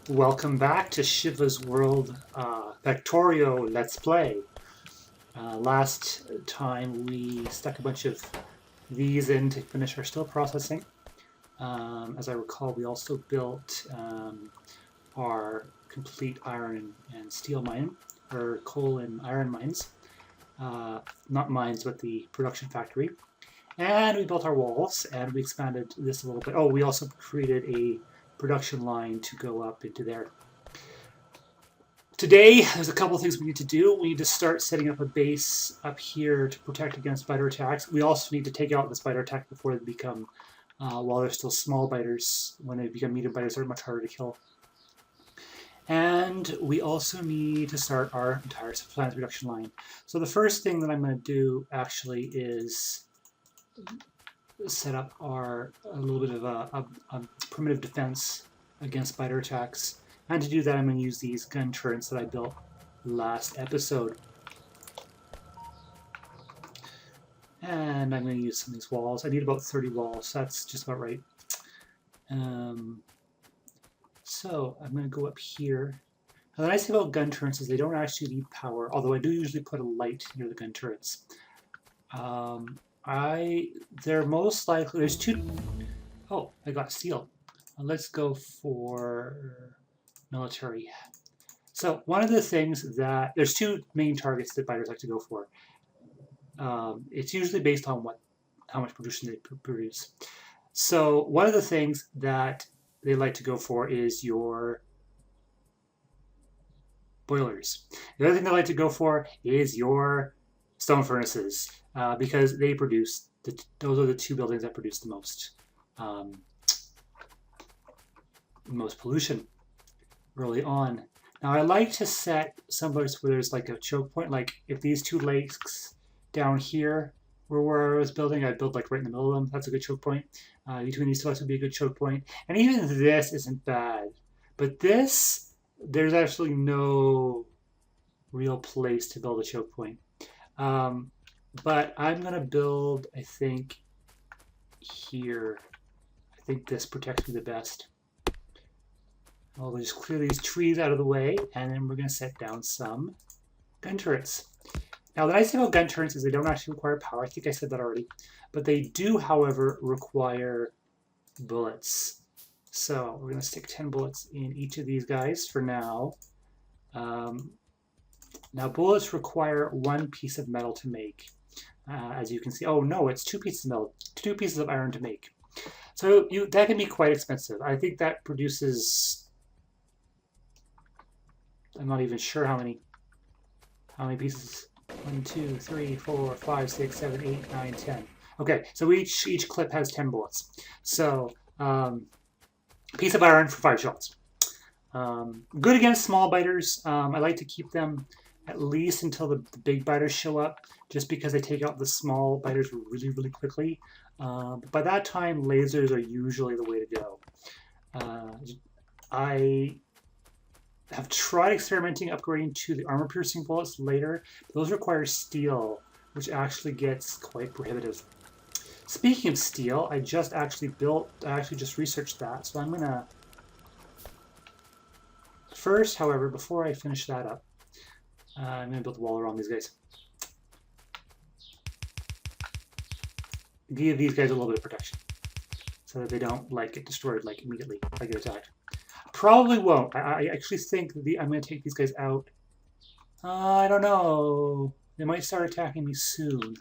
Welcome back to Shiva's World Factorio Let's Play. Last time we stuck a bunch of these in to finish our steel processing. As I recall, we also built our complete iron and steel mine, or coal and iron mines. Not mines, but the production factory. And we built our walls, and we expanded this a little bit. Oh, we also created a production line to go up into there. Today, there's a couple of things we need to do. We need to start setting up a base up here to protect against spider attacks. We also need to take out the spider attack before they become, while they're still small biters. When they become medium biters, they're much harder to kill. And we also need to start our entire supplies production line. So the first thing that I'm going to do actually is set up a little bit of a primitive defense against spider attacks. And to do that, I'm going to use these gun turrets that I built last episode. And I'm going to use some of these walls. I need about 30 walls, so that's just about right. So I'm going to go up here. Now, the nice thing about gun turrets is they don't actually need power, although I do usually put a light near the gun turrets. They're most likely, there's two, oh, I got steel. Let's go for military. So one of the things that, there's two main targets that biters like to go for. It's usually based on how much production they produce. So one of the things that they like to go for is your boilers. The other thing they like to go for is your stone furnaces, because they produce, those are the two buildings that produce the most pollution early on. Now I like to set somewhere where there's like a choke point, like if these two lakes down here were where I was building, I'd build like right in the middle of them. That's a good choke point. Between these two lakes would be a good choke point. And even this isn't bad. But this, there's absolutely no real place to build a choke point. But I'm going to build, I think, here. I think this protects me the best. We'll just clear these trees out of the way, and then we're going to set down some gun turrets. Now, the nice thing about gun turrets is they don't actually require power. I think I said that already. But they do, however, require bullets. So we're going to stick 10 bullets in each of these guys for now. Now, bullets require one piece of metal to make. As you can see, oh no, it's two pieces of metal, two pieces of iron to make. So that can be quite expensive. I think that produces, I'm not even sure how many pieces. 1, 2, 3, 4, 5, 6, 7, 8, 9, 10. Okay, so each clip has 10 bullets. So piece of iron for 5 shots. Good against small biters. I like to keep them at least until the big biters show up, just because they take out the small biters really, really quickly. But by that time, lasers are usually the way to go. I have tried experimenting upgrading to the armor piercing bullets later. Those require steel, which actually gets quite prohibitive. Speaking of steel, I actually just researched that, so I'm gonna first, however, before I finish that up, I'm gonna build a wall around these guys. Give these guys a little bit of protection so that they don't get destroyed immediately if I get attacked. Probably won't. I actually think that I'm going to take these guys out. I don't know. They might start attacking me soon.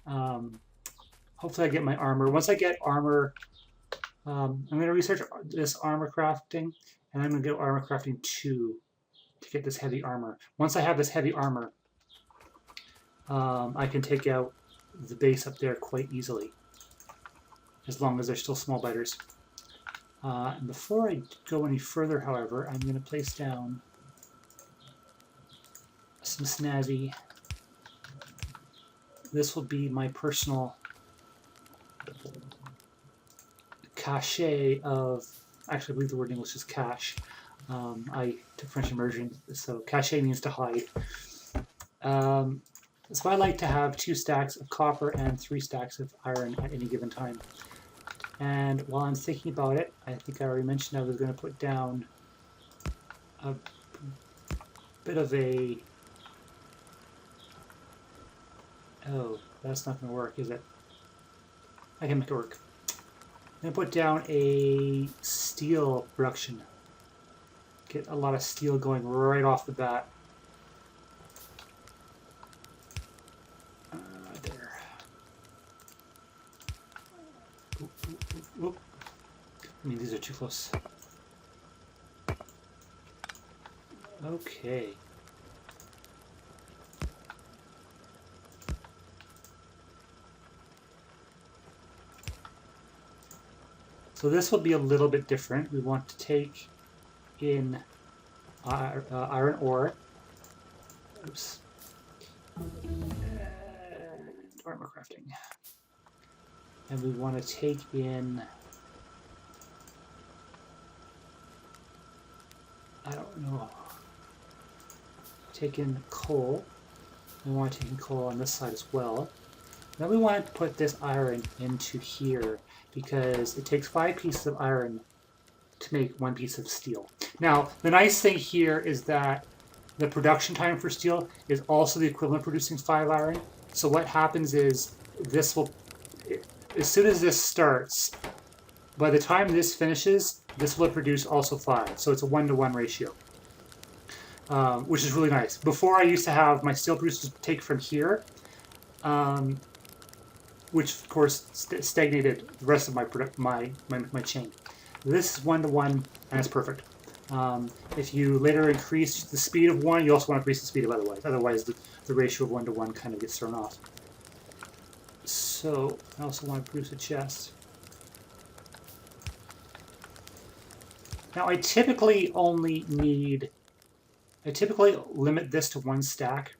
Hopefully I get my armor. Once I get armor, I'm going to research this armor crafting, and I'm going to go armor crafting 2 to get this heavy armor. Once I have this heavy armor, I can take out the base up there quite easily, as long as they're still small biters. And before I go any further, however, I'm going to place down some snazzy. This will be my personal cache of, actually I believe the word in English is cache. I took French immersion, so cache means to hide. So I like to have 2 stacks of copper and 3 stacks of iron at any given time. And while I'm thinking about it, I think I already mentioned I was going to put down a bit of a... Oh, that's not going to work, is it? I can make it work. I'm going to put down a steel production. Get a lot of steel going right off the bat. There. Oop, oop, oop, oop. I mean, these are too close. Okay. So this will be a little bit different. We want to take in iron ore. Oops. Armor crafting. And we want to take in... I don't know. Take in coal. We want to take in coal on this side as well. Then we want to put this iron into here because it takes 5 pieces of iron to make 1 piece of steel. Now, the nice thing here is that the production time for steel is also the equivalent of producing 5 iron. So what happens is this will, as soon as this starts, by the time this finishes, this will produce also 5. So it's a 1-to-1 ratio, which is really nice. Before I used to have my steel producers take from here, which of course stagnated the rest of my chain. This is 1-to-1 and it's perfect. If you later increase the speed of one, you also want to increase the speed of otherwise. Otherwise, the ratio of 1-to-1 kind of gets thrown off. So I also want to produce a chest. Now I typically limit this to 1 stack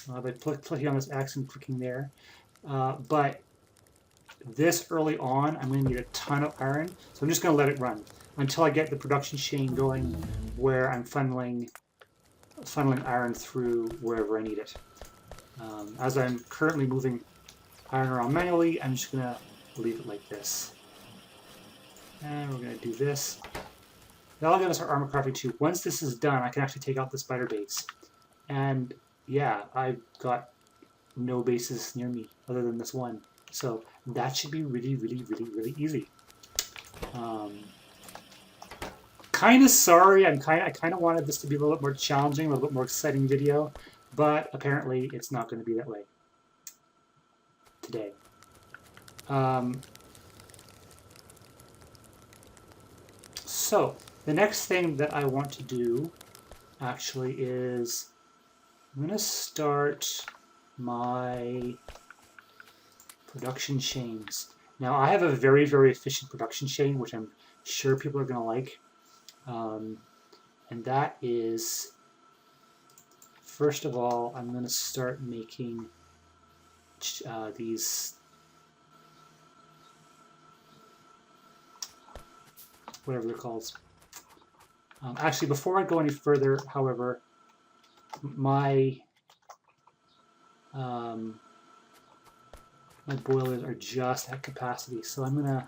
by clicking on this X and clicking there. But this early on, I'm going to need a ton of iron, so I'm just going to let it run until I get the production chain going where I'm funneling iron through wherever I need it. As I'm currently moving iron around manually, I'm just going to leave it like this. And we're going to do this. That'll give us our armor crafting 2. Once this is done, I can actually take out the spider base. And yeah, I've got no bases near me other than this one. So that should be really, really, really, really easy. Kind of sorry, I kind of wanted this to be a little bit more challenging, a little bit more exciting video, but apparently it's not going to be that way today. So the next thing that I want to do actually is I'm going to start my production chains. Now I have a very, very efficient production chain, which I'm sure people are going to like. And that is, first of all, I'm going to start making these, whatever they're called. Actually, before I go any further, however, my boilers are just at capacity, so I'm going to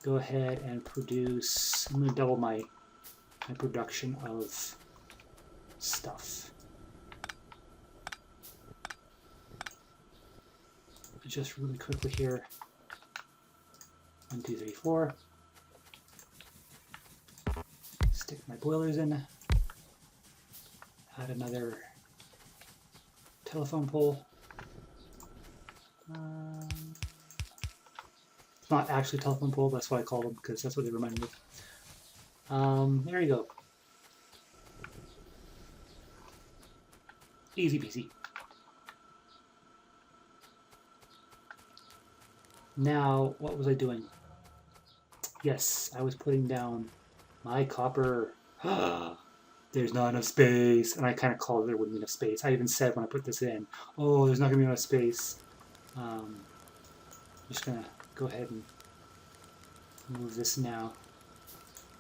go ahead and produce, I'm going to double my production of stuff. Just really quickly here, 1, 2, 3, 4. Stick my boilers in. Add another telephone pole. It's not actually a telephone pole, that's why I call them, because that's what they remind me of. There you go. Easy peasy. Now, what was I doing? Yes, I was putting down my copper. There's not enough space. And I kind of called it there wouldn't be enough space. I even said when I put this in, oh, there's not going to be enough space. I'm just going to go ahead and move this now.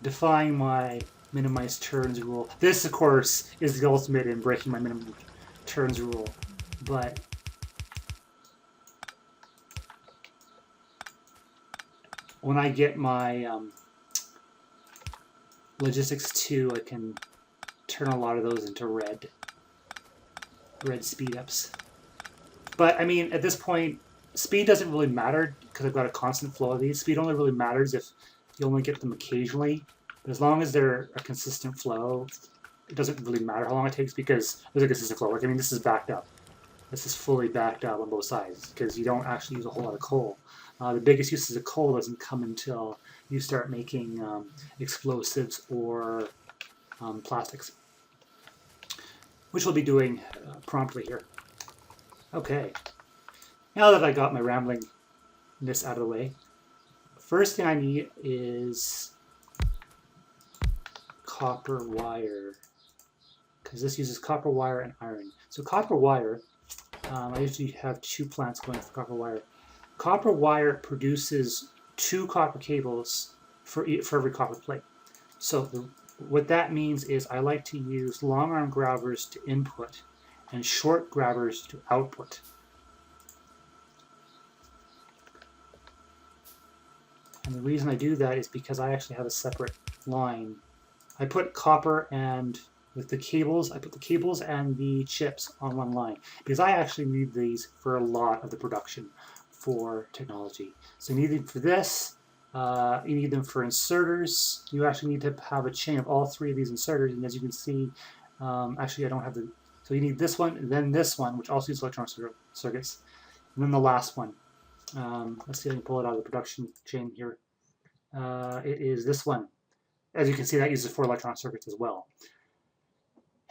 Defying my minimize turns rule. This, of course, is the ultimate in breaking my minimum turns rule. But when I get my logistics 2, I can turn a lot of those into red speed ups. But I mean, at this point, speed doesn't really matter because I've got a constant flow of these. Speed only really matters if you only get them occasionally. But as long as they're a consistent flow, it doesn't really matter how long it takes because there's a consistent flow. Like, I mean, this is backed up. This is fully backed up on both sides because you don't actually use a whole lot of coal. The biggest uses of coal doesn't come until you start making explosives or plastics, which we'll be doing promptly here. Okay, now that I got my ramblingness out of the way, first thing I need is copper wire, because this uses copper wire and iron. So copper wire, I usually have 2 plants going for copper wire. Copper wire produces 2 copper cables for every copper plate. So what that means is I like to use long arm grabbers to input and short grabbers to output. And the reason I do that is because I actually have a separate line. I put copper and with the cables, I put the cables and the chips on one line because I actually need these for a lot of the production for technology. So you need them for this, you need them for inserters. You actually need to have a chain of all 3 of these inserters, and as you can see, actually I don't have the, so you need this one, and then this one, which also uses electronic circuits, and then the last one. Let's see if I can pull it out of the production chain here. It is this one. As you can see, that uses 4 electronic circuits as well.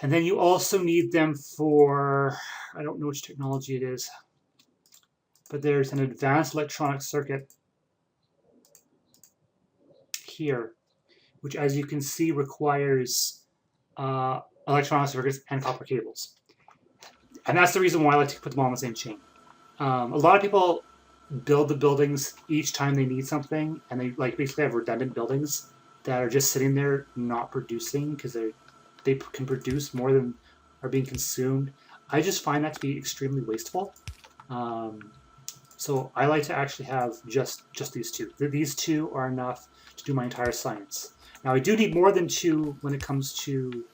And then you also need them for, I don't know which technology it is, but there's an advanced electronic circuit here, which as you can see requires electronic circuits and copper cables. And that's the reason why I like to put them all on the same chain. A lot of people build the buildings each time they need something, and they like basically have redundant buildings that are just sitting there not producing because they can produce more than are being consumed. I just find that to be extremely wasteful. So I like to actually have just these 2. These 2 are enough to do my entire science. Now I do need more than 2 when it comes to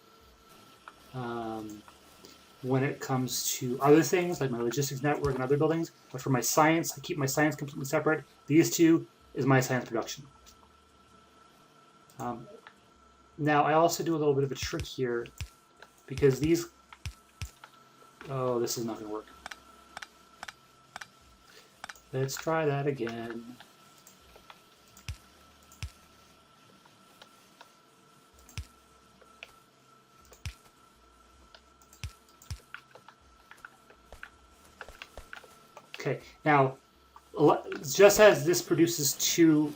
other things like my logistics network and other buildings. But for my science, I keep my science completely separate. These 2 is my science production. Now I also do a little bit of a trick here because these, oh, this is not going to work. Let's try that again. Okay, now just as this produces 2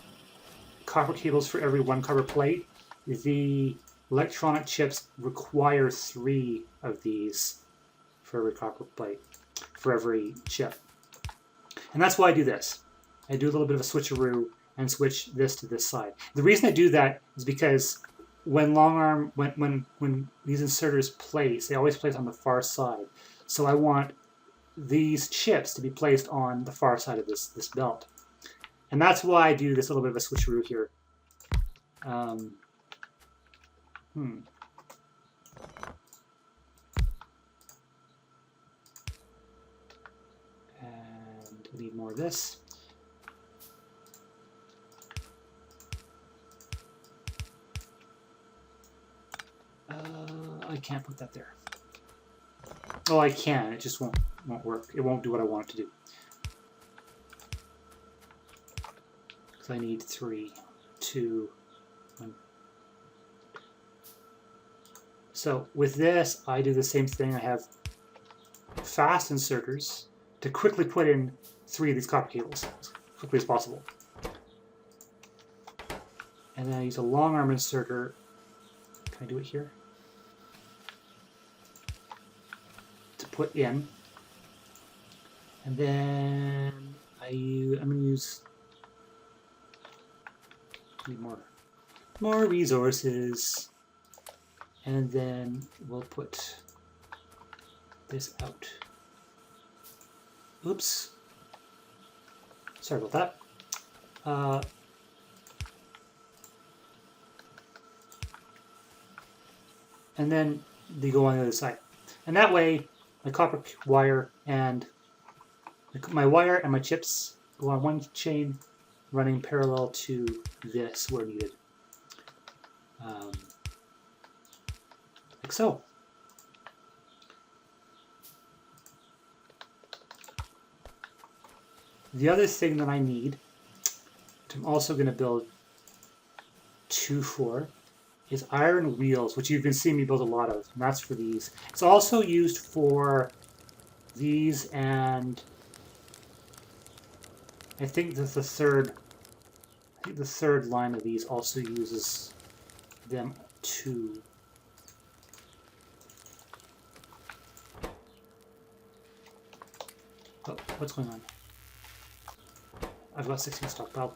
copper cables for every 1 copper plate, the electronic chips require 3 of these for every copper plate, for every chip. And that's why I do this. I do a little bit of a switcheroo and switch this to this side. The reason I do that is because when when these inserters place, they always place on the far side. So I want these chips to be placed on the far side of this belt. And that's why I do this little bit of a switcheroo here. And we need more of this. I can't put that there. Oh, I can. It just won't work. It won't do what I want it to do. Because I need 3, 2, 1. So with this, I do the same thing. I have fast inserters to quickly put in 3 of these copper cables as quickly as possible. And then I use a long arm inserter. Can I do it here? To put in. And then I'm going to use, need more resources. And then we'll put this out. Oops. Sorry about that. and then they go on the other side. And that way, my copper wire and my wire and my chips go on one chain, running parallel to this where needed. Like so. The other thing that I need, which I'm also going to build 2 for, is iron wheels, which you've been seeing me build a lot of, and that's for these. It's also used for these, and I think that the third line of these also uses them too. Oh, what's going on? I've got 16 stockpiled.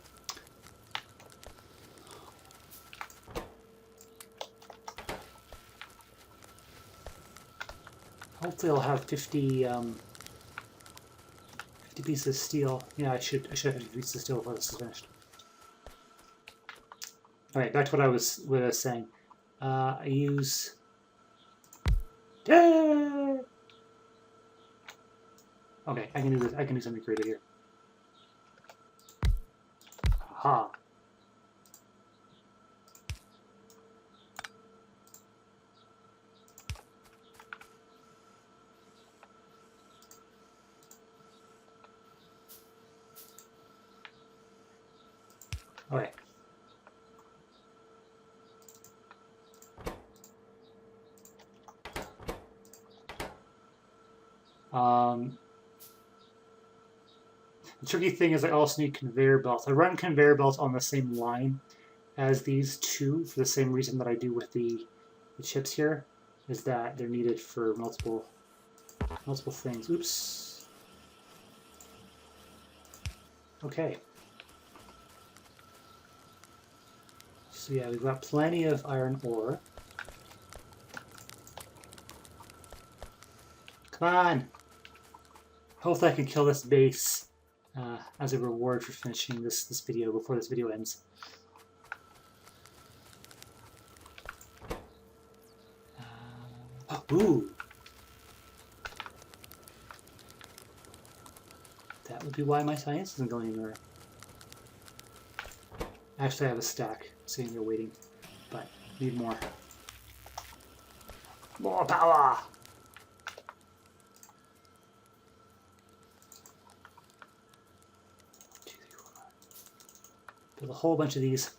Hopefully I'll have 50 pieces of steel. Yeah, I should have 50 pieces of steel before this is finished. Alright, back to what I was saying. I use... Okay, I can do this. I can do something creative here. Aha. Okay. The tricky thing is I also need conveyor belts. I run conveyor belts on the same line as these two for the same reason that I do with the chips here, is that they're needed for multiple things. Oops. Okay. So yeah, we've got plenty of iron ore. Come on! Hopefully I can kill this base as a reward for finishing this video before this video ends. Ooh! That would be why my science isn't going anywhere. Actually, I have a stack sitting there waiting, but need more. More power! Build a whole bunch of these.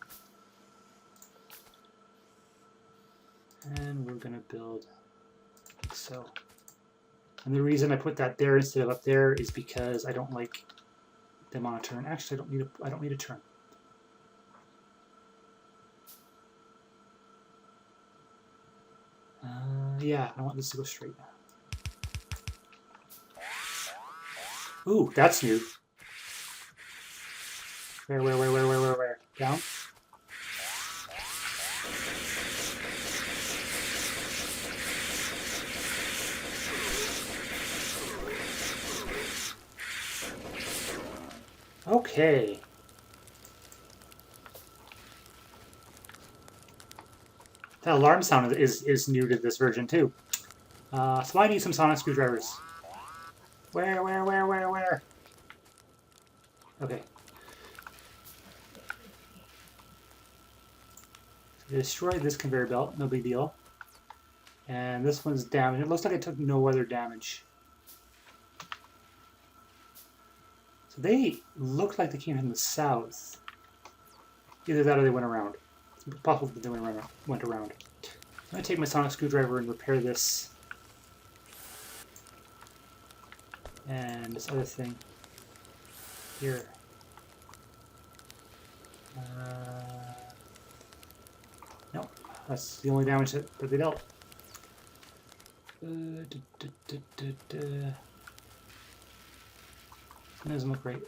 And we're going to build like so. And the reason I put that there instead of up there is because I don't like them on a turn. Actually, I don't need a turn. Yeah, I want this to go straight. Ooh, that's new. Where? Down? Okay. That alarm sound is new to this version too. So I need some sonic screwdrivers. Where? Okay. So destroy this conveyor belt, no big deal. And this one's damaged. It looks like it took no other damage. So they looked like they came from the south. Either that or they went around. It's possible that they went around. I'm going to take my sonic screwdriver and repair this. And this other thing here. No, that's the only damage that they dealt. It doesn't look great.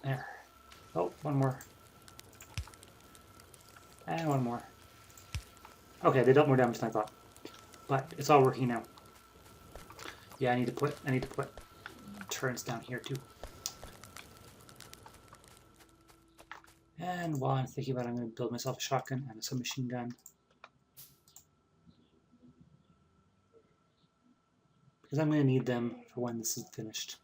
There. Oh, one more. And one more. Okay, they dealt more damage than I thought. But it's all working now. Yeah, I need to put turrets down here too. And while I'm thinking about it, I'm going to build myself a shotgun and a submachine gun. Because I'm going to need them for when this is finished.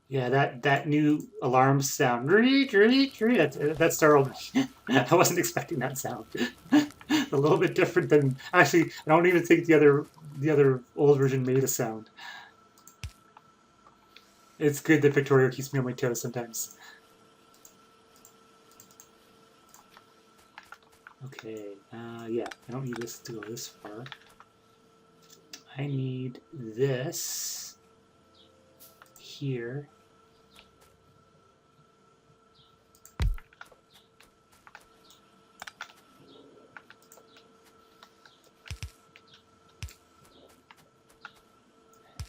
Yeah, that new alarm sound. That startled me. I wasn't expecting that sound. A little bit different than actually. I don't even think the other old version made a sound. It's good that Factorio keeps me on my toes sometimes. Okay, yeah, I don't need this to go this far. I need this here.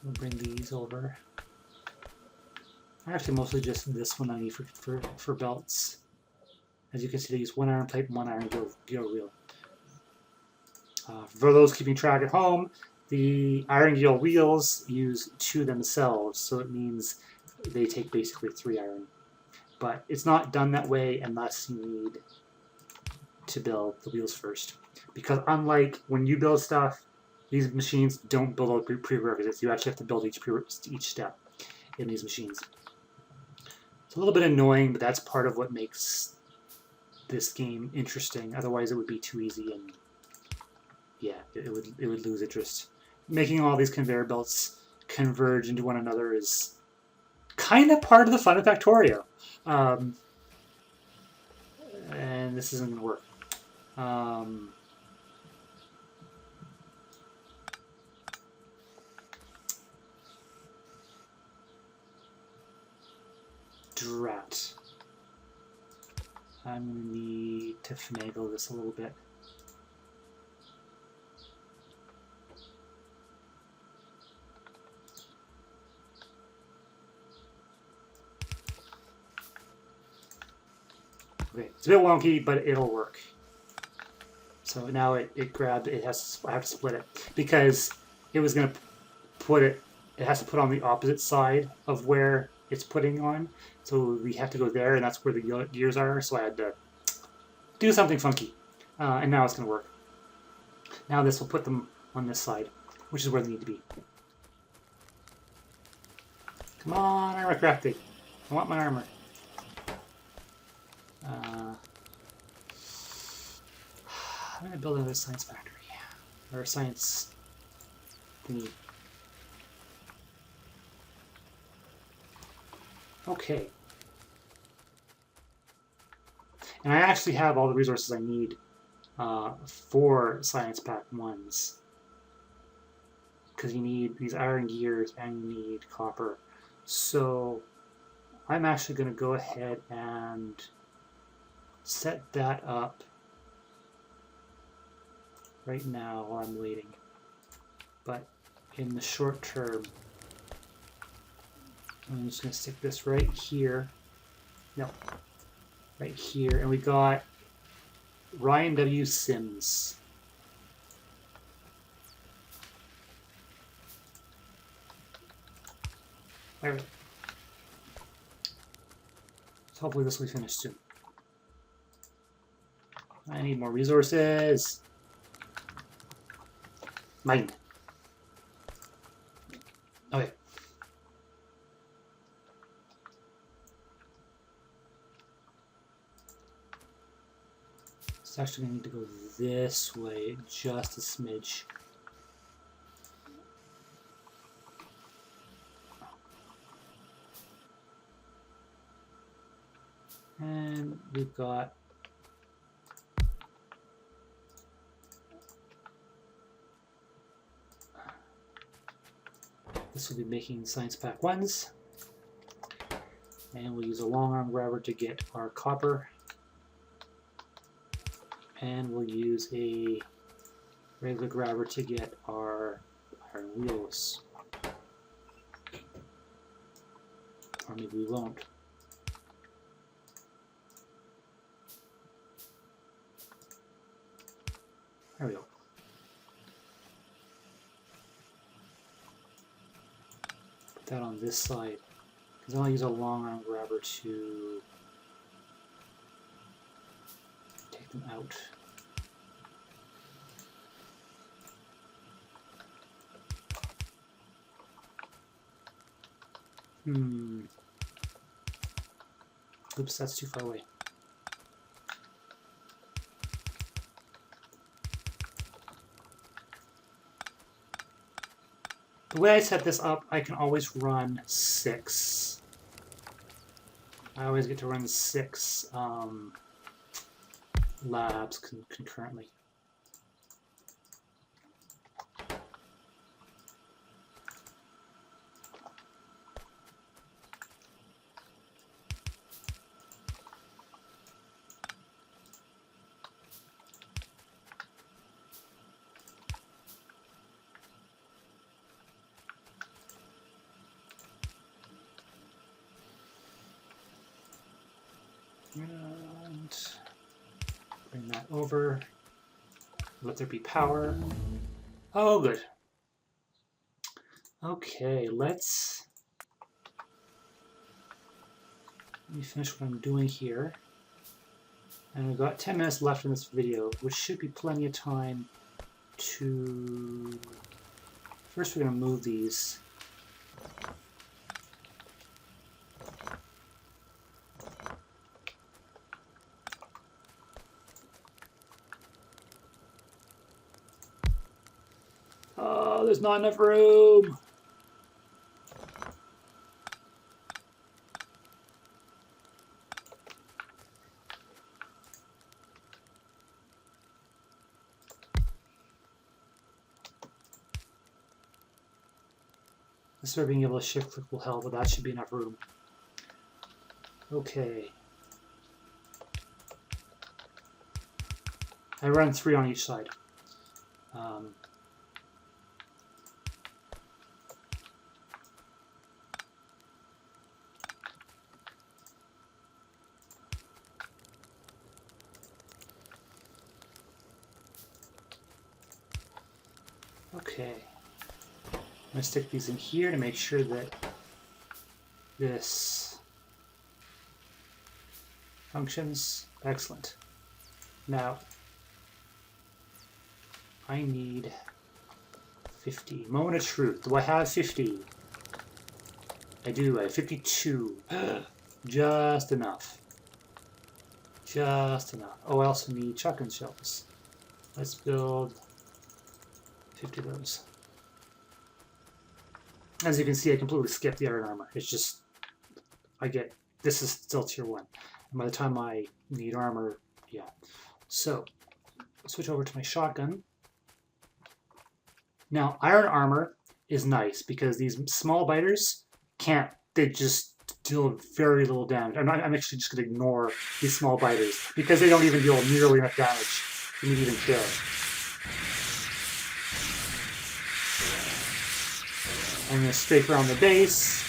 We'll bring these over. Actually, mostly just this one I need for belts. As you can see, they use one iron plate and one iron gear wheel. For those keeping track at home, the iron gear wheels use 2 themselves, so it means they take basically 3 iron. But it's not done that way unless you need to build the wheels first. Because unlike when you build stuff, these machines don't build out prerequisites. You actually have to build each step in these machines. It's a little bit annoying, but that's part of what makes this game interesting. Otherwise, it would be too easy, and yeah, it would lose interest. Making all these conveyor belts converge into one another is kind of part of the fun of Factorio. And this isn't going to work. Drat. I'm going to need to finagle this a little bit. Okay, it's a bit wonky, but it'll work. So now it grabbed. I have to split it because it was going to put it. It has to put on the opposite side of where it's putting on. So we have to go there, and that's where the gears are. So I had to do something funky, and now it's going to work. Now this will put them on this side, which is where they need to be. Come on, armor crafting. I want my armor. I'm going to build another science factory. Or a science thingy. Okay. And I actually have all the resources I need for Science Pack 1s. Because you need these iron gears and you need copper. So I'm actually going to go ahead and set that up right now while I'm waiting. But in the short term, I'm just going to stick this right here. No, right here. And we got Ryan W. Sims. There we go. So hopefully this will be finished soon. I need more resources. Mine. Okay. It's actually going to need to go this way just a smidge. And we've got this will be making Science Pack 1s. And we'll use a long arm grabber to get our copper. And we'll use a regular grabber to get our iron wheels. Or maybe we won't. There we go. Put that on this side. Because I'll use a long arm grabber to take them out. Oops, that's too far away. The way I set this up, I can always run 6. I always get to run 6 labs concurrently. And bring that over. Let there be power. Oh, good. Okay, let me finish what I'm doing here. And we've got 10 minutes left in this video, which should be plenty of time to... First we're going to move these. Oh, there's not enough room! This is where being able to shift click will help, but that should be enough room. Okay. I run 3 on each side. Okay. I'm going to stick these in here to make sure that this functions. Excellent. Now, I need 50. Moment of truth. Do I have 50? I do. I have 52. Just enough. Just enough. Oh, I also need shotgun shells. Let's build 50 of those. As you can see, I completely skipped the iron armor. It's just, this is still tier 1. And by the time I need armor, yeah. So, switch over to my shotgun. Now, iron armor is nice because these small biters can't, they just deal very little damage. I'm actually just going to ignore these small biters because they don't even deal nearly enough damage for me to even kill. I'm going to strafe around the base.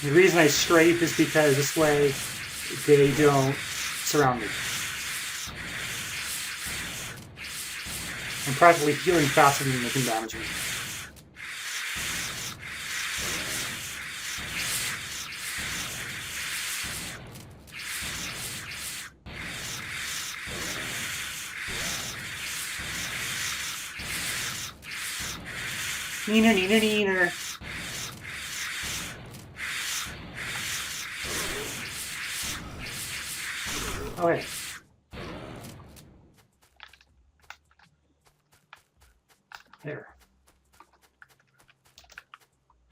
The reason I strafe is because this way they don't surround me. I'm practically healing faster than they can damage me. Neener, neener, neener. Okay. There.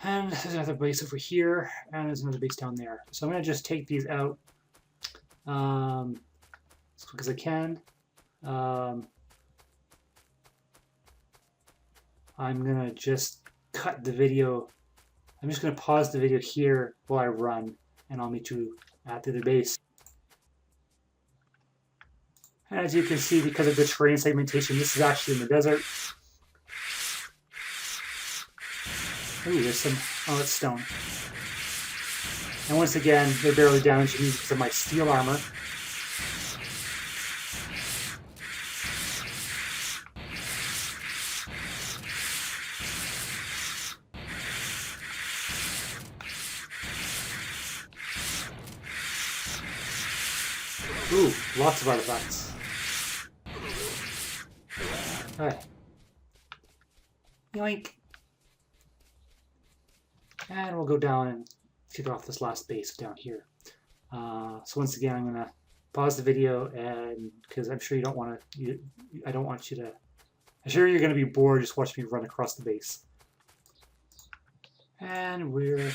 And there's another base over here, and there's another base down there. So I'm going to just take these out as quick as I can. I'm going to just cut the video. I'm just going to pause the video here while I run, and I'll meet you at the other base. And as you can see, because of the terrain segmentation, this is actually in the desert. Ooh, there's some, oh, it's stone. And once again, they're barely damaging me because of my steel armor. Ooh, lots of artifacts. Alright. Yoink. And we'll go down and kick off this last base down here. So once again, I'm going to pause the video, and because I'm sure you don't want to, I don't want you to, I'm sure you're going to be bored just watching me run across the base. And we're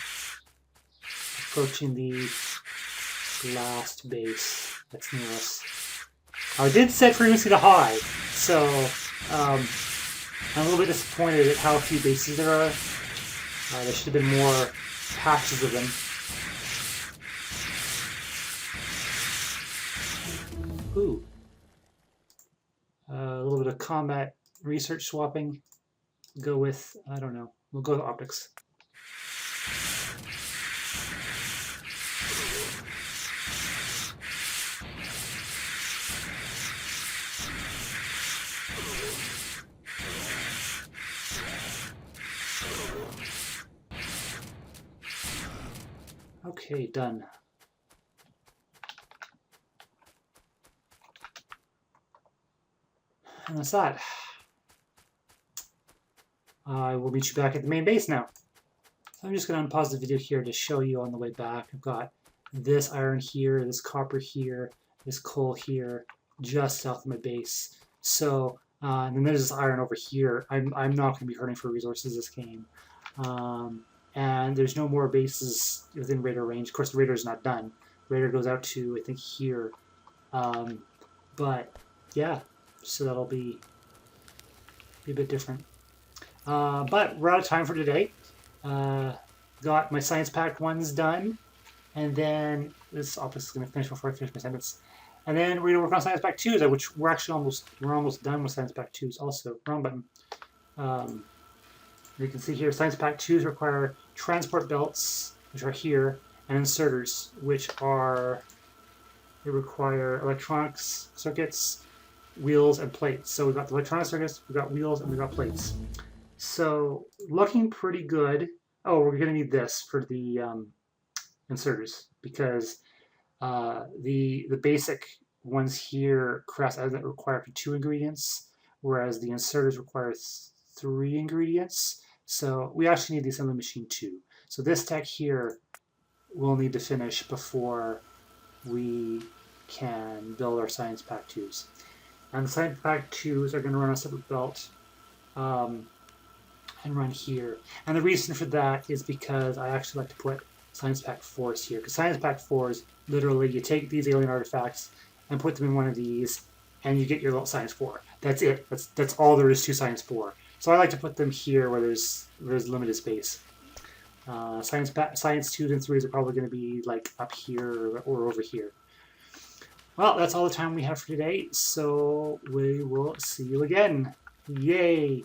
approaching the last base that's near us. I did set previously to high, so I'm a little bit disappointed at how few bases there are. There should have been more patches of them. Ooh. A little bit of combat research swapping. Go with, I don't know, we'll go with optics. Okay, done. And that's that. I will meet you back at the main base now. So I'm just going to unpause the video here to show you on the way back. I've got this iron here, this copper here, this coal here, just south of my base. So, and then there's this iron over here. I'm not going to be hurting for resources this game. And there's no more bases within radar range. Of course, the radar is not done. Radar goes out to, I think, here. But, yeah, so that'll be a bit different. But we're out of time for today. Got my science pack ones done. And then, this optics is going to finish before I finish my sentence. And then we're going to work on science pack 2s, which we're actually almost done with science pack 2s also. Wrong button. You can see here, science pack 2s require transport belts, which are here, and inserters, which are, they require electronics circuits, wheels, and plates. So we've got the electronic circuits, we've got wheels, and we've got plates. So looking pretty good. Oh, we're going to need this for the inserters, because the basic ones here, crass element, require 2 ingredients, whereas the inserters require 3 ingredients. So we actually need the assembly machine too. So this tech here we'll need to finish before we can build our science pack 2s. And the science pack 2s are going to run a separate belt and run here. And the reason for that is because I actually like to put science pack 4s here. Because science pack 4s, literally, you take these alien artifacts and put them in one of these, and you get your little science 4. That's it. That's all there is to science 4. So I like to put them here where there's limited space. Science 2s and 3s are probably going to be like up here or over here. Well, that's all the time we have for today, so we will see you again. Yay!